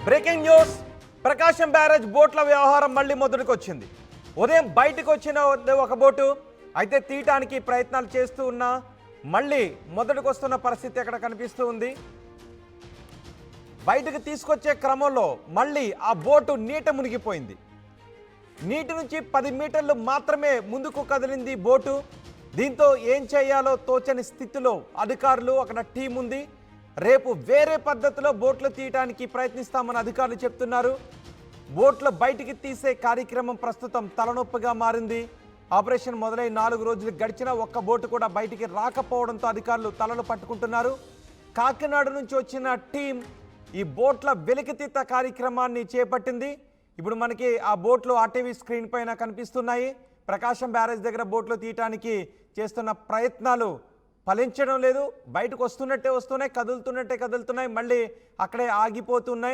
Breaking news. Prakasam barrage బోట్ల వ్యవహారం మళ్ళీ మొదటికి వచ్చింది. ఉదయం బయటకు వచ్చిన ఒక బోటు అయితే తీయటానికి ప్రయత్నాలు చేస్తూ ఉన్నా మళ్ళీ మొదటికి వస్తున్న పరిస్థితి అక్కడ కనిపిస్తూ ఉంది. బయటకు తీసుకొచ్చే క్రమంలో మళ్ళీ ఆ బోటు నీట మునిగిపోయింది. నీటి నుంచి 10 మీటర్లు మాత్రమే ముందుకు కదిలింది బోటు. దీంతో ఏం చేయాలో తోచని స్థితిలో అధికారులు, అక్కడ టీం ఉంది. రేపు వేరే పద్ధతిలో బోట్లు తీయడానికి ప్రయత్నిస్తామని అధికారులు చెప్తున్నారు. బోట్లు బయటికి తీసే కార్యక్రమం ప్రస్తుతం తలనొప్పిగా మారింది. ఆపరేషన్ మొదలై 4 రోజులు గడిచినా ఒక్క బోటు కూడా బయటికి రాకపోవడంతో అధికారులు తలలు పట్టుకుంటున్నారు. కాకినాడ నుంచి వచ్చిన టీం ఈ బోట్ల వెలికితీత కార్యక్రమాన్ని చేపట్టింది. ఇప్పుడు మనకి ఆ బోట్లు ఆర్టీవీ స్క్రీన్ పైన కనిపిస్తున్నాయి. ప్రకాశం బ్యారేజ్ దగ్గర బోట్లు తీయటానికి చేస్తున్న ప్రయత్నాలు ఫలించడం లేదు. బయటకు వస్తున్నట్టే వస్తున్నాయి, కదులుతున్నట్టే కదులుతున్నాయి, మళ్ళీ అక్కడే ఆగిపోతున్నాయి.